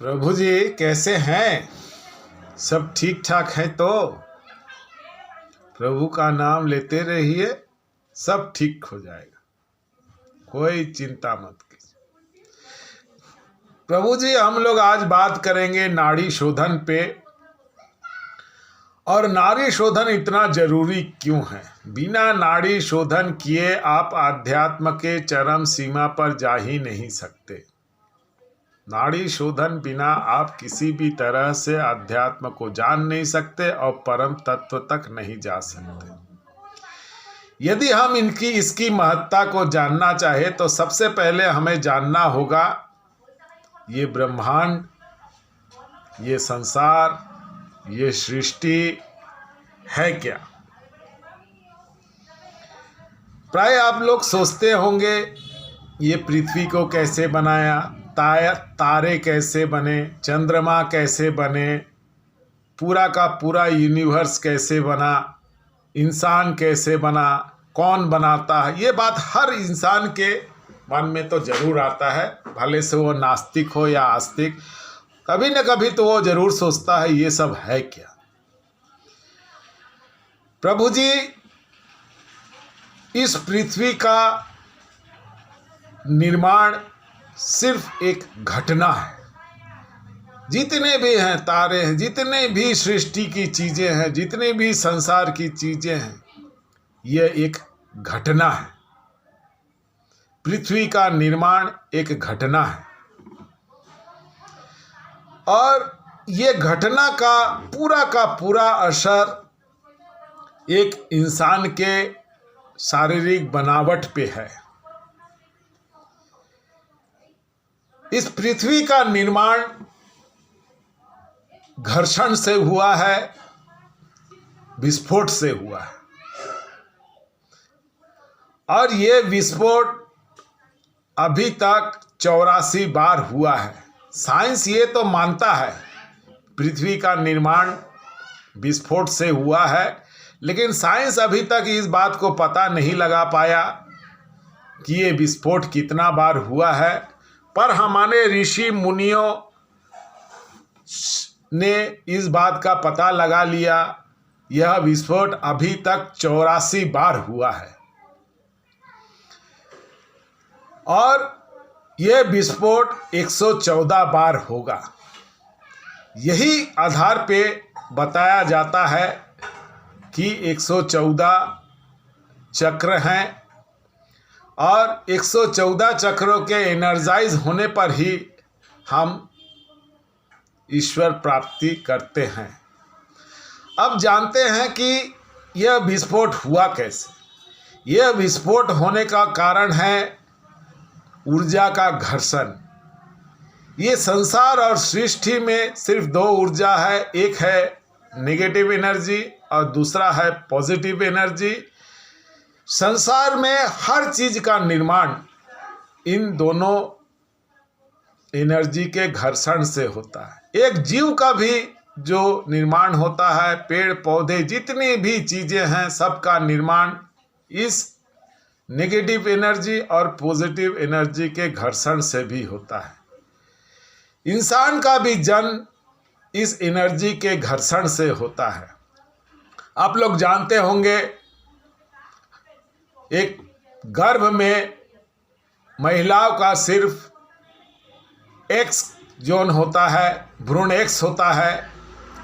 प्रभु जी कैसे हैं? सब ठीक ठाक है तो प्रभु का नाम लेते रहिए, सब ठीक हो जाएगा, कोई चिंता मत कीजिए। प्रभु जी हम लोग आज बात करेंगे नाड़ी शोधन पे, और नाड़ी शोधन इतना जरूरी क्यों है। बिना नाड़ी शोधन किए आप आध्यात्म के चरम सीमा पर जा ही नहीं सकते। नाड़ी शोधन बिना आप किसी भी तरह से अध्यात्म को जान नहीं सकते और परम तत्व तक नहीं जा सकते। यदि हम इसकी महत्ता को जानना चाहे तो सबसे पहले हमें जानना होगा ये ब्रह्मांड, ये संसार, ये सृष्टि है क्या। प्राय आप लोग सोचते होंगे ये पृथ्वी को कैसे बनाया, तारे कैसे बने, चंद्रमा कैसे बने, पूरा का पूरा यूनिवर्स कैसे बना, इंसान कैसे बना, कौन बनाता है। ये बात हर इंसान के मन में तो जरूर आता है, भले से वो नास्तिक हो या आस्तिक, कभी न कभी तो वो जरूर सोचता है ये सब है क्या। प्रभु जी इस पृथ्वी का निर्माण सिर्फ एक घटना है। जितने भी हैं तारे हैं, जितने भी सृष्टि की चीजें हैं, जितने भी संसार की चीजें हैं, यह एक घटना है। पृथ्वी का निर्माण एक घटना है और ये घटना का पूरा असर एक इंसान के शारीरिक बनावट पे है। इस पृथ्वी का निर्माण घर्षण से हुआ है, विस्फोट से हुआ है, और ये विस्फोट अभी तक 84 बार हुआ है। साइंस ये तो मानता है पृथ्वी का निर्माण विस्फोट से हुआ है, लेकिन साइंस अभी तक इस बात को पता नहीं लगा पाया कि ये विस्फोट कितना बार हुआ है। पर हमारे ऋषि मुनियों ने इस बात का पता लगा लिया, यह विस्फोट अभी तक 84 बार हुआ है और यह विस्फोट 114 बार होगा। यही आधार पे बताया जाता है कि 114 चक्र हैं और 114 चक्रों के एनर्जाइज होने पर ही हम ईश्वर प्राप्ति करते हैं। अब जानते हैं कि यह विस्फोट हुआ कैसे। यह विस्फोट होने का कारण है ऊर्जा का घर्षण। ये संसार और सृष्टि में सिर्फ दो ऊर्जा है, एक है नेगेटिव एनर्जी और दूसरा है पॉजिटिव एनर्जी। संसार में हर चीज का निर्माण इन दोनों एनर्जी के घर्षण से होता है। एक जीव का भी जो निर्माण होता है, पेड़ पौधे जितनी भी चीजें हैं, सबका निर्माण इस नेगेटिव एनर्जी और पॉजिटिव एनर्जी के घर्षण से भी होता है। इंसान का भी जन्म इस एनर्जी के घर्षण से होता है। आप लोग जानते होंगे एक गर्भ में महिलाओं का सिर्फ एक्स जोन होता है, भ्रूण एक्स होता है,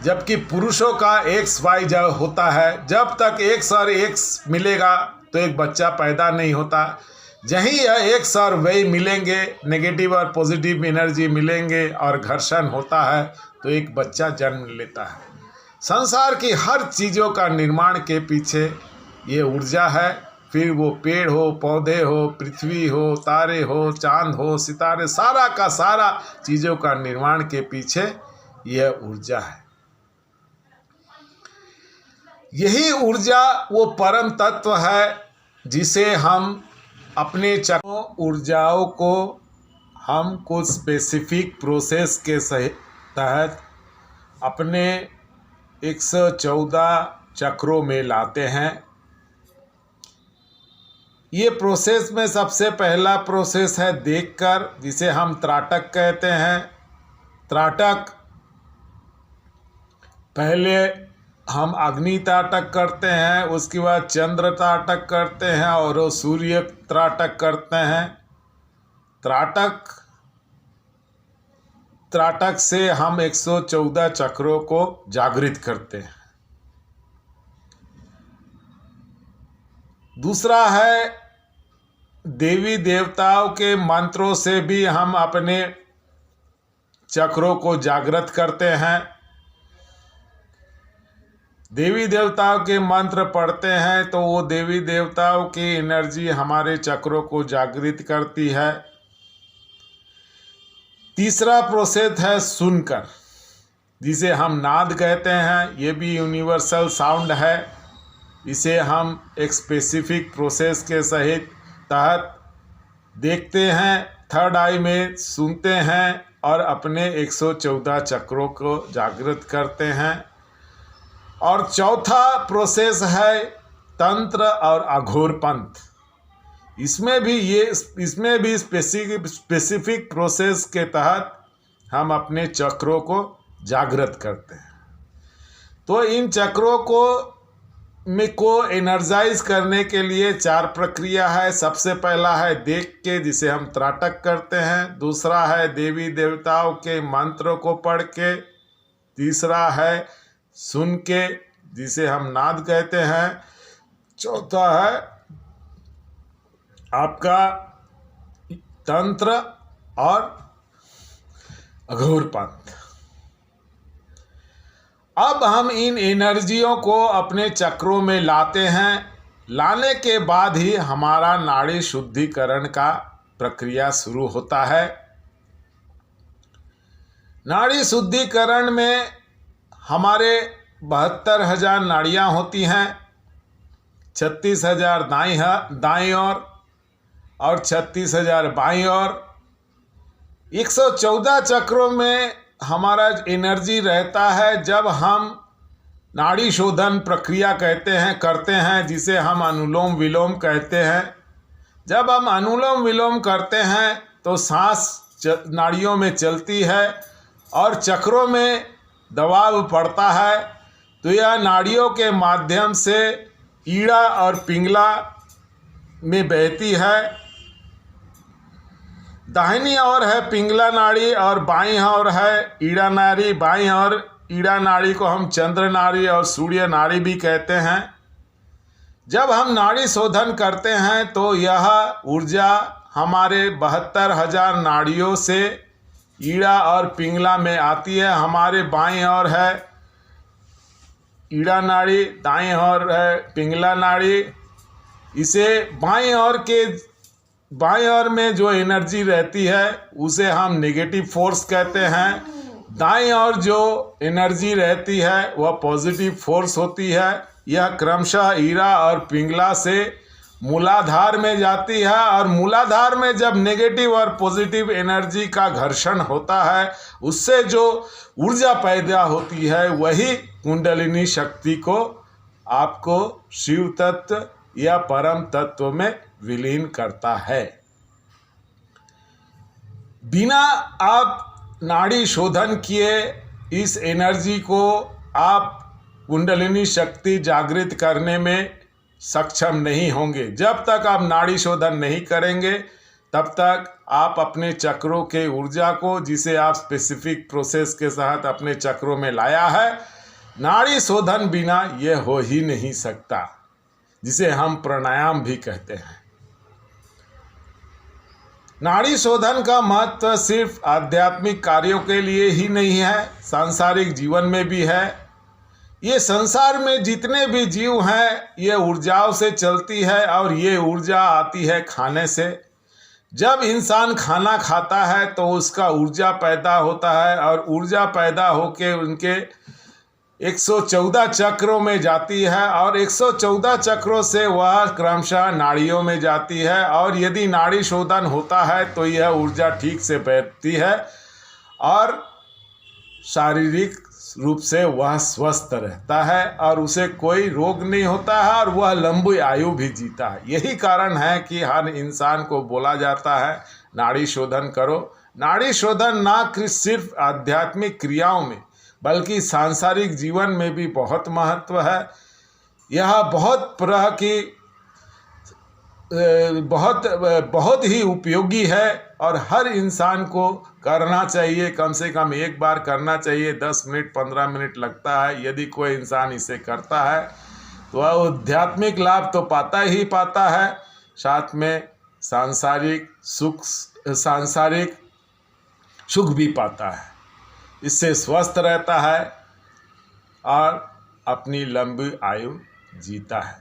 जबकि पुरुषों का एक्स वाई होता है। जब तक एक्स और एक्स मिलेगा तो एक बच्चा पैदा नहीं होता। जहीं यह एक्स और वाई मिलेंगे, नेगेटिव और पॉजिटिव एनर्जी मिलेंगे और घर्षण होता है तो एक बच्चा जन्म लेता है। संसार की हर चीज़ों का निर्माण के पीछे ये ऊर्जा है। फिर वो पेड़ हो, पौधे हो, पृथ्वी हो, तारे हो, चांद हो, सितारे, सारा का सारा चीज़ों का निर्माण के पीछे यह ऊर्जा है। यही ऊर्जा वो परम तत्व है जिसे हम अपने चक्रों ऊर्जाओं को हम कुछ स्पेसिफिक प्रोसेस के तहत अपने 114 चक्रों में लाते हैं। ये प्रोसेस में सबसे पहला प्रोसेस है देखकर, जिसे हम त्राटक कहते हैं। त्राटक, पहले हम अग्नि त्राटक करते हैं, उसके बाद चंद्र त्राटक करते हैं और वो सूर्य त्राटक करते हैं। त्राटक से हम 114 चक्रों को जागृत करते हैं। दूसरा है देवी देवताओं के मंत्रों से भी हम अपने चक्रों को जागृत करते हैं। देवी देवताओं के मंत्र पढ़ते हैं तो वो देवी देवताओं की एनर्जी हमारे चक्रों को जागृत करती है। तीसरा प्रोसेस है सुनकर, जिसे हम नाद कहते हैं। ये भी यूनिवर्सल साउंड है। इसे हम एक स्पेसिफिक प्रोसेस के तहत देखते हैं, थर्ड आई में सुनते हैं और अपने 114 चक्रों को जागृत करते हैं। और चौथा प्रोसेस है तंत्र और अघोर पंथ। इसमें भी स्पेसिफिक प्रोसेस के तहत हम अपने चक्रों को जागृत करते हैं। तो इन चक्रों को एनर्जाइज करने के लिए 4 प्रक्रिया है। सबसे पहला है देख के, जिसे हम त्राटक करते हैं। दूसरा है देवी देवताओं के मंत्रों को पढ़ के। तीसरा है सुन के, जिसे हम नाद कहते हैं। चौथा है आपका तंत्र और अघोर पंथ। अब हम इन एनर्जियों को अपने चक्रों में लाते हैं। लाने के बाद ही हमारा नाड़ी शुद्धिकरण का प्रक्रिया शुरू होता है। नाड़ी शुद्धिकरण में हमारे 72,000 नाड़ियाँ होती हैं। 36,000 दाईं ओर और 36,000 बाईं ओर। 114 चक्रों में हमारा एनर्जी रहता है। जब हम नाड़ी शोधन प्रक्रिया करते हैं, जिसे हम अनुलोम विलोम कहते हैं। जब हम अनुलोम विलोम करते हैं तो सांस नाड़ियों में चलती है और चक्रों में दबाव पड़ता है। तो यह नाड़ियों के माध्यम से ईड़ा और पिंगला में बहती है। दाहिनी ओर है पिंगला नाड़ी और बाईं ओर है ईड़ा नाड़ी। बाईं ओर ईड़ा नाड़ी को हम चंद्र नाड़ी और सूर्य नाड़ी भी कहते हैं। जब हम नाड़ी शोधन करते हैं तो यह ऊर्जा हमारे 72,000 नाड़ियों से ईड़ा और पिंगला में आती है। हमारे बाईं ओर है ईड़ा नाड़ी, दाईं ओर है पिंगला नाड़ी। इसे बाईं ओर में जो एनर्जी रहती है उसे हम नेगेटिव फोर्स कहते हैं। दाईं ओर जो एनर्जी रहती है वह पॉजिटिव फोर्स होती है। यह क्रमशः ईड़ा और पिंगला से मूलाधार में जाती है और मूलाधार में जब नेगेटिव और पॉजिटिव एनर्जी का घर्षण होता है, उससे जो ऊर्जा पैदा होती है वही कुंडलिनी शक्ति को आपको शिव तत्व या परम तत्व में विलीन करता है। बिना आप नाड़ी शोधन किए इस एनर्जी को आप कुंडलिनी शक्ति जागृत करने में सक्षम नहीं होंगे। जब तक आप नाड़ी शोधन नहीं करेंगे तब तक आप अपने चक्रों के ऊर्जा को, जिसे आप स्पेसिफिक प्रोसेस के साथ अपने चक्रों में लाया है, नाड़ी शोधन बिना यह हो ही नहीं सकता, जिसे हम प्राणायाम भी कहते हैं। नाड़ी शोधन का महत्व सिर्फ आध्यात्मिक कार्यों के लिए ही नहीं है, सांसारिक जीवन में भी है। ये संसार में जितने भी जीव हैं ये ऊर्जाओं से चलती है और ये ऊर्जा आती है खाने से। जब इंसान खाना खाता है तो उसका ऊर्जा पैदा होता है और ऊर्जा पैदा होके उनके 114 चक्रों में जाती है और 114 चक्रों से वह क्रमशः नाड़ियों में जाती है। और यदि नाड़ी शोधन होता है तो यह ऊर्जा ठीक से बैठती है और शारीरिक रूप से वह स्वस्थ रहता है और उसे कोई रोग नहीं होता है और वह लंबी आयु भी जीता है। यही कारण है कि हर इंसान को बोला जाता है नाड़ी शोधन करो, नाड़ी शोधन ना सिर्फ आध्यात्मिक क्रियाओं में बल्कि सांसारिक जीवन में भी बहुत महत्व है। यह बहुत ही उपयोगी है और हर इंसान को करना चाहिए। कम से कम एक बार करना चाहिए। 10 मिनट 15 मिनट लगता है। यदि कोई इंसान इसे करता है तो वह आध्यात्मिक लाभ तो पाता ही पाता है, साथ में सांसारिक सुख भी पाता है। इससे स्वस्थ रहता है और अपनी लंबी आयु जीता है।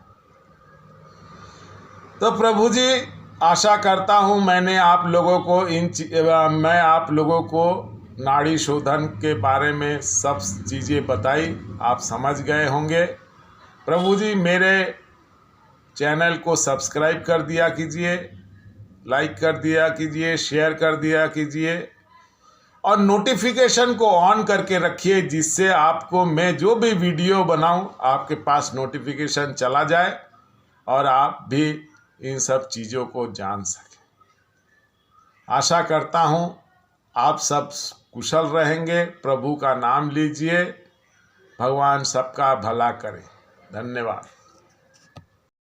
तो प्रभु जी, आशा करता हूँ मैं आप लोगों को नाड़ी शोधन के बारे में सब चीज़ें बताई, आप समझ गए होंगे। प्रभु जी, मेरे चैनल को सब्सक्राइब कर दिया कीजिए, लाइक कर दिया कीजिए, शेयर कर दिया कीजिए और नोटिफिकेशन को ऑन करके रखिए, जिससे आपको मैं जो भी वीडियो बनाऊं आपके पास नोटिफिकेशन चला जाए और आप भी इन सब चीज़ों को जान सकें। आशा करता हूं आप सब कुशल रहेंगे। प्रभु का नाम लीजिए, भगवान सबका भला करे। धन्यवाद।